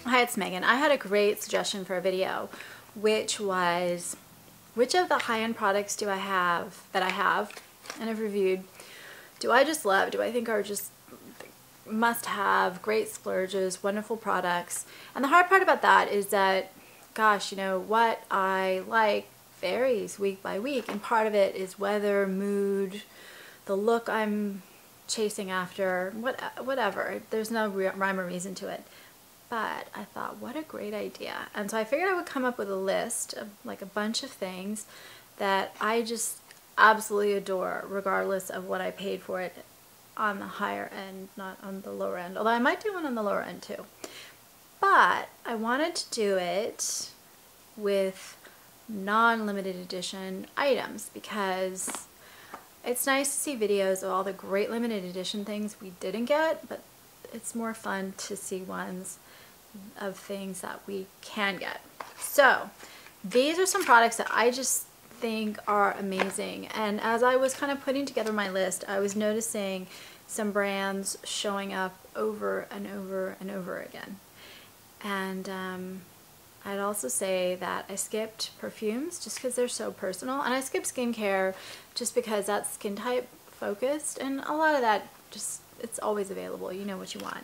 Hi, it's Megan. I had a great suggestion for a video, which was which of the high-end products do I have that I have and have reviewed do I just love, do I think are just must-have, great splurges, wonderful products. And the hard part about that is that, gosh, you know, what I like varies week by week, and part of it is weather, mood, the look I'm chasing after, whatever. There's no rhyme or reason to it. But I thought, what a great idea. And so I figured I would come up with a list of like a bunch of things that I just absolutely adore, regardless of what I paid for it on the higher end, not on the lower end. Although I might do one on the lower end too. But I wanted to do it with non-limited edition items because it's nice to see videos of all the great limited edition things we didn't get, but it's more fun to see ones of things that we can get. So these are some products that I just think are amazing, and as I was kind of putting together my list, I was noticing some brands showing up over and over and over again. And I'd also say that I skipped perfumes just because they're so personal, and I skipped skincare just because that's skin type focused, and a lot of that just, it's always available, you know what you want.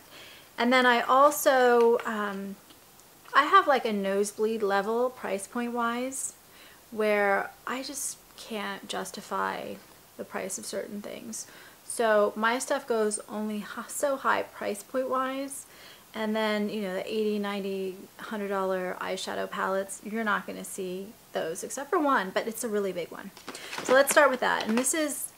And then I also, I have like a nosebleed level price point wise where I just can't justify the price of certain things. So my stuff goes only so high price point wise. And then, you know, the $80, $90, $100 eyeshadow palettes, you're not going to see those except for one, but it's a really big one. So let's start with that. And this is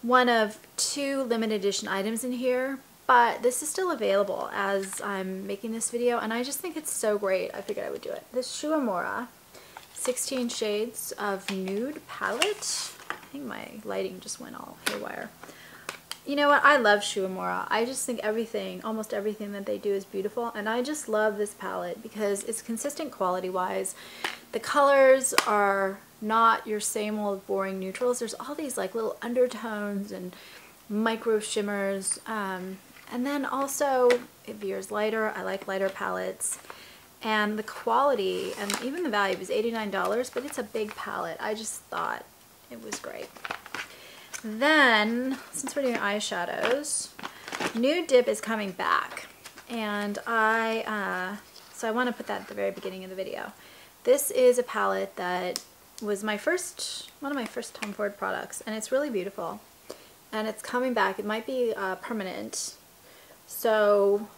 one of 2 limited edition items in here, but this is still available as I'm making this video, and I just think it's so great. I figured I would do it. This Shu Uemura 16 Shades of Nude palette. I think my lighting just went all haywire. You know what? I love Shu Uemura. I just think everything, almost everything that they do is beautiful, and I just love this palette because it's consistent quality-wise. The colors are not your same old boring neutrals. There's all these like little undertones and micro shimmers, and then also it veers lighter. I like lighter palettes, and the quality and even the value was $89, but it's a big palette. I just thought it was great. Then, since we're doing eyeshadows, Nude Dip is coming back, and so I want to put that at the very beginning of the video. This is a palette that was one of my first Tom Ford products, and it's really beautiful, and it's coming back. It might be permanent, so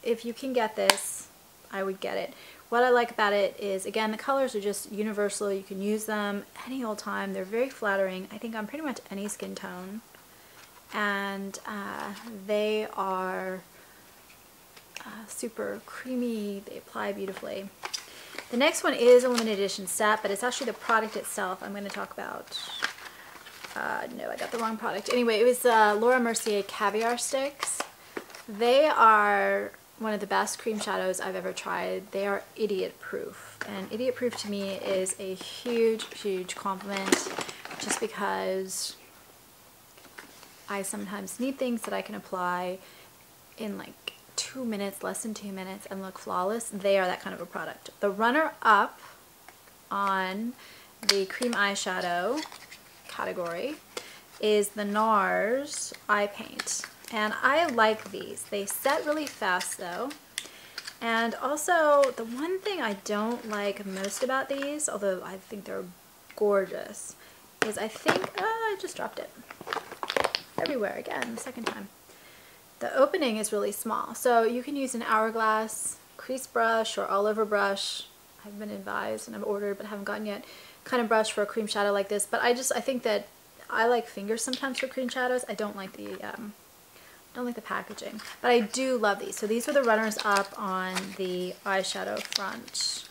if you can get this, I would get it. What I like about it is, again, the colors are just universal. You can use them any old time. They're very flattering, I think, on pretty much any skin tone. And they are super creamy. They apply beautifully. The next one is a limited edition set, but it's actually the product itself I'm going to talk about. No, I got the wrong product. Anyway, it was Laura Mercier Caviar Sticks. They are one of the best cream shadows I've ever tried. They are idiot proof, and idiot proof to me is a huge, huge compliment, just because I sometimes need things that I can apply in like 2 minutes, less than 2 minutes, and look flawless. They are that kind of a product. The runner-up on the cream eyeshadow category is the NARS Eye Paint. And I like these. They set really fast though. And also, the one thing I don't like most about these, although I think they're gorgeous, is I think, I just dropped it everywhere again, the second time. The opening is really small. So you can use an hourglass crease brush or all over brush. I've been advised and I've ordered but haven't gotten yet, kind of brush for a cream shadow like this. But I think that I like fingers sometimes for cream shadows. I don't like the packaging, but I do love these. So these were the runners up on the eyeshadow front.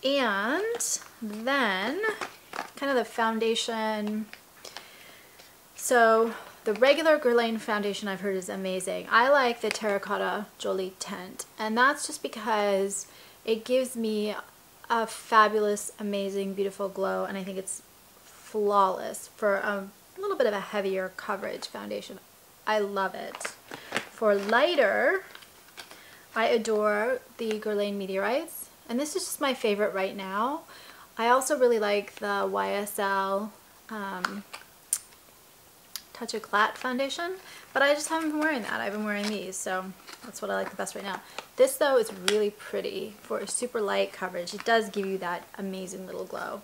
And then kind of the foundation. So the regular Guerlain foundation I've heard is amazing. I like the Terracotta Jolie Tint, and that's just because it gives me a fabulous, amazing, beautiful glow, and I think it's flawless for a little bit of a heavier coverage foundation. I love it. For lighter, I adore the Guerlain Meteorites, and this is just my favorite right now. I also really like the YSL Touch of Glatt foundation, but I just haven't been wearing that. I've been wearing these, so that's what I like the best right now. This though is really pretty for a super light coverage. It does give you that amazing little glow.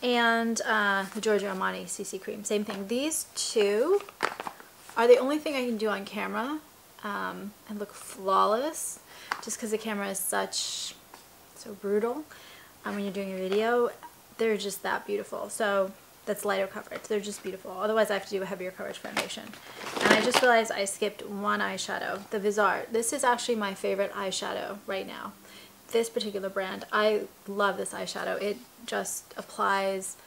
And the Giorgio Armani CC cream, same thing. These two are the only thing I can do on camera and look flawless, just because the camera is so brutal. When you're doing a video, they're just that beautiful. So that's lighter coverage. They're just beautiful. Otherwise, I have to do a heavier coverage foundation. And I just realized I skipped one eyeshadow, the Vizart. This is actually my favorite eyeshadow right now. This particular brand, I love this eyeshadow. It just applies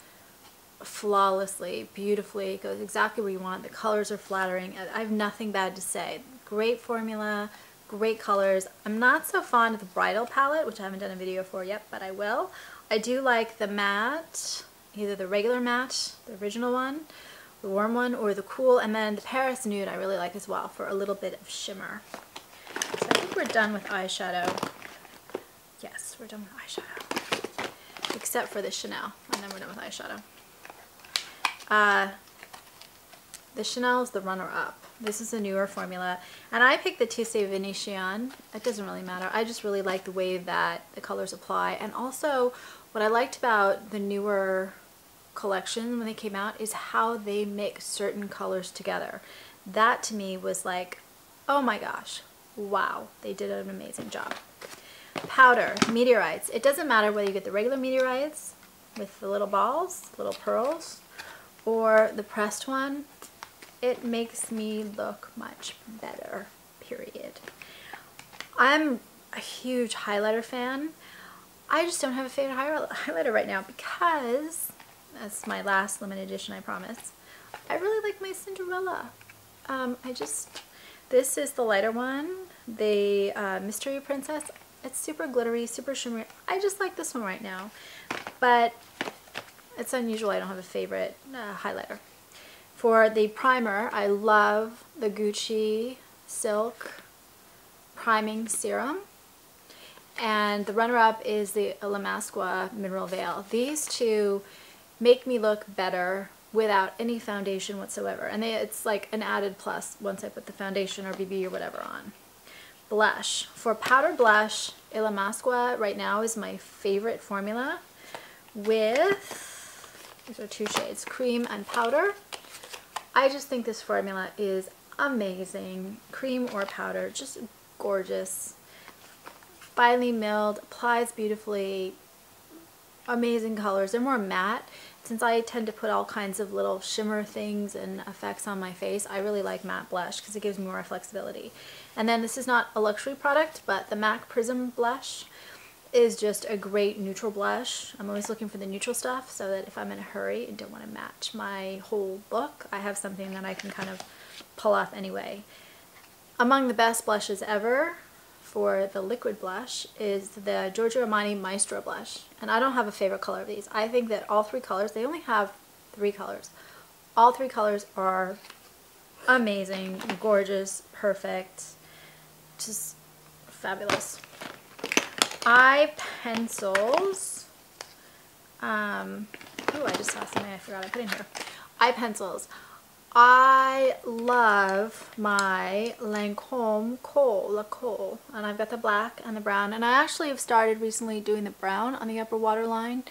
flawlessly, beautifully. It goes exactly where you want. The colors are flattering. I have nothing bad to say. Great formula, great colors. I'm not so fond of the bridal palette, which I haven't done a video for yet, but I will. I do like the matte, either the regular matte, the original one, the warm one, or the cool, and then the Paris Nude I really like as well for a little bit of shimmer. So I think we're done with eyeshadow. Yes, we're done with eyeshadow. Except for the Chanel, and then we're done with eyeshadow. The Chanel is the runner-up. This is a newer formula, and I picked the Tissé Venetian. It doesn't really matter. I just really like the way that the colors apply, and also what I liked about the newer collection when they came out is how they mix certain colors together. That to me was like, oh my gosh, wow, they did an amazing job. Powder, meteorites. It doesn't matter whether you get the regular meteorites with the little balls, little pearls, or the pressed one. It makes me look much better, period. I'm a huge highlighter fan. I just don't have a favorite highlighter right now because, that's my last limited edition, I promise, I really like my Cinderella. This is the lighter one, the Mystery Princess. It's super glittery, super shimmery. I just like this one right now, but it's unusual I don't have a favorite highlighter. For the primer, I love the Gucci Silk Priming Serum, and the runner-up is the La Masqua Mineral Veil. These two make me look better without any foundation whatsoever, and it's like an added plus once I put the foundation or BB or whatever on. Blush. For powder blush, La Masqua right now is my favorite formula with, these are two shades, cream and powder. I just think this formula is amazing. Cream or powder, just gorgeous. Finely milled, applies beautifully, amazing colors. They're more matte. Since I tend to put all kinds of little shimmer things and effects on my face, I really like matte blush because it gives me more flexibility. And then this is not a luxury product, but the MAC Prism blush is just a great neutral blush. I'm always looking for the neutral stuff so that if I'm in a hurry and don't want to match my whole look, I have something that I can kind of pull off anyway. Among the best blushes ever for the liquid blush is the Giorgio Armani Maestro blush. And I don't have a favorite color of these. I think that all three colors, they only have 3 colors. All 3 colors are amazing, gorgeous, perfect, just fabulous. Eye pencils. Ooh, I just saw something I forgot I put in here. Eye pencils. I love my Lancome La Colle, and I've got the black and the brown, and I actually have started recently doing the brown on the upper waterline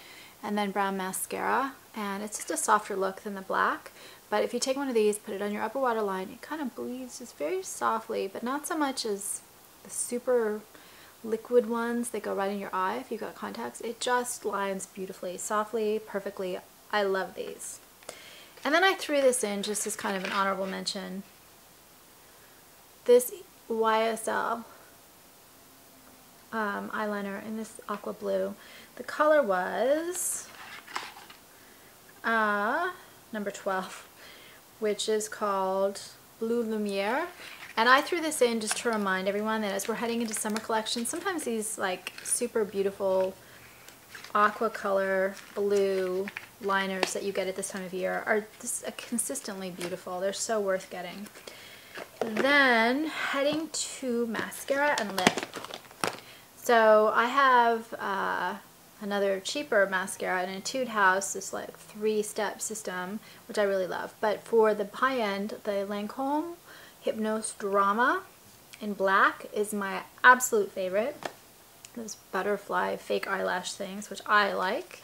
and then brown mascara, and it's just a softer look than the black. But if you take one of these, put it on your upper waterline, it kind of bleeds just very softly, but not so much as the super liquid ones that go right in your eye if you've got contacts. It just lines beautifully, softly, perfectly. I love these. And then I threw this in just as kind of an honorable mention. This YSL eyeliner in this aqua blue. The color was number 12, which is called Blue Lumiere. And I threw this in just to remind everyone that as we're heading into summer collections, sometimes these like super beautiful aqua color blue liners that you get at this time of year are just consistently beautiful. They're so worth getting. Then heading to mascara and lip. So I have another cheaper mascara in Etude House, this like 3-step system, which I really love. But for the high end, the Lancome Hypnose Drama in black is my absolute favorite. Those butterfly fake eyelash things, which I like.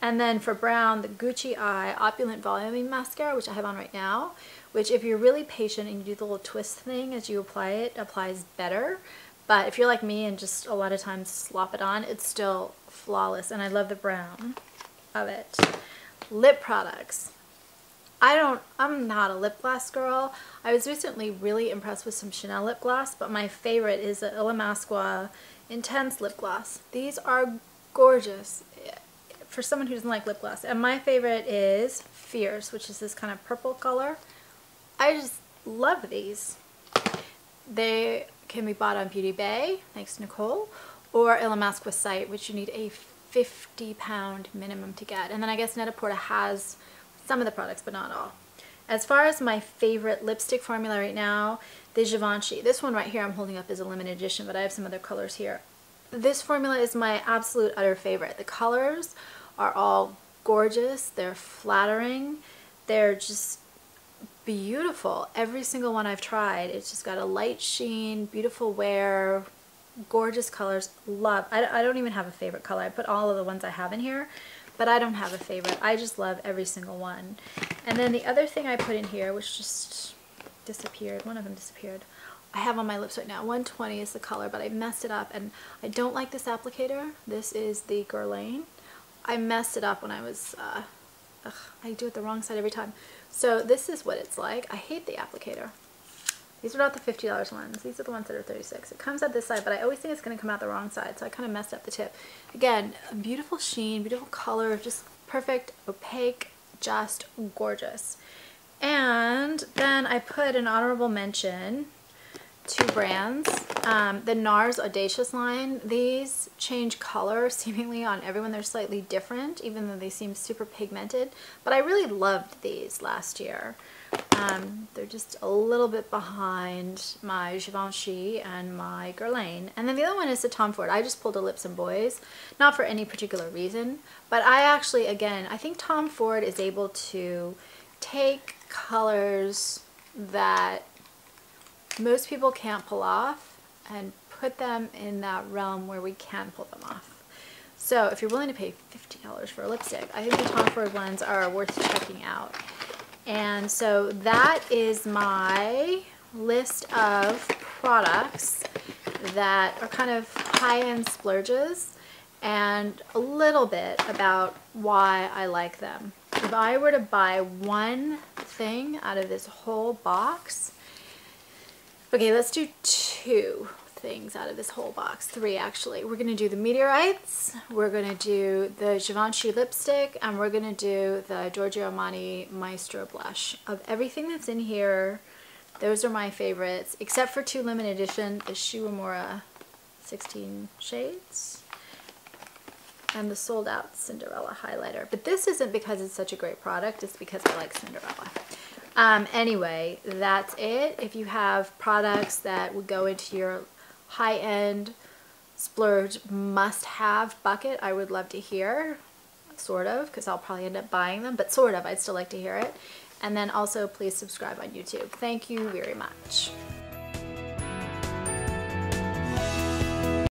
And then for brown, the Gucci Eye Opulent Voluming Mascara, which I have on right now, which if you're really patient and you do the little twist thing as you apply it, applies better. But if you're like me and just a lot of times slop it on, it's still flawless. And I love the brown of it. Lip products. I'm not a lip gloss girl. I was recently really impressed with some Chanel lip gloss, but my favorite is the Illamasqua Intense Lip Gloss. These are gorgeous for someone who doesn't like lip gloss. And my favorite is Fierce, which is this kind of purple color. I just love these. They can be bought on Beauty Bay, thanks to Nicole, or Illamasqua site, which you need a 50-pound minimum to get. And then I guess Net-a-Porter has some of the products, but not all. As far as my favorite lipstick formula right now, the Givenchy. This one right here I'm holding up is a limited edition, but I have some other colors here. This formula is my absolute utter favorite. The colors are all gorgeous. They're flattering. They're just beautiful. Every single one I've tried. It's just got a light sheen, beautiful wear, gorgeous colors. Love. I don't even have a favorite color. I put all of the ones I have in here, but I don't have a favorite. I just love every single one. And then the other thing I put in here, which just disappeared, one of them disappeared, I have on my lips right now. 120 is the color, but I messed it up, and I don't like this applicator. This is the Guerlain. I messed it up when I was, I do it the wrong side every time. So this is what it's like. I hate the applicator. These are not the $50 ones. These are the ones that are $36. It comes out this side, but I always think it's going to come out the wrong side, so I kind of messed up the tip. Again, a beautiful sheen, beautiful color, just perfect, opaque, just gorgeous. And then I put an honorable mention, 2 brands. The NARS Audacious line, these change color seemingly on everyone. They're slightly different, even though they seem super pigmented. But I really loved these last year. They're just a little bit behind my Givenchy and my Guerlain. And then the other one is the Tom Ford. I just pulled a Lips and Boys, not for any particular reason, but I actually, again, I think Tom Ford is able to take colors that most people can't pull off and put them in that realm where we can pull them off. So if you're willing to pay $50 for a lipstick, I think the Tom Ford ones are worth checking out. And so that is my list of products that are kind of high-end splurges and a little bit about why I like them. If I were to buy one thing out of this whole box, okay, let's do 2 things out of this whole box. 3 actually. We're going to do the Meteorites, we're going to do the Givenchy lipstick, and we're going to do the Giorgio Armani Maestro blush. Of everything that's in here, those are my favorites, except for 2 limited edition, the Shu Uemura 16 shades and the sold out Cinderella highlighter. But this isn't because it's such a great product, it's because I like Cinderella. Anyway, that's it. If you have products that would go into your high-end splurge must-have bucket, I would love to hear, sort of, because I'll probably end up buying them, but sort of, I'd still like to hear it. And then also please subscribe on YouTube. Thank you very much.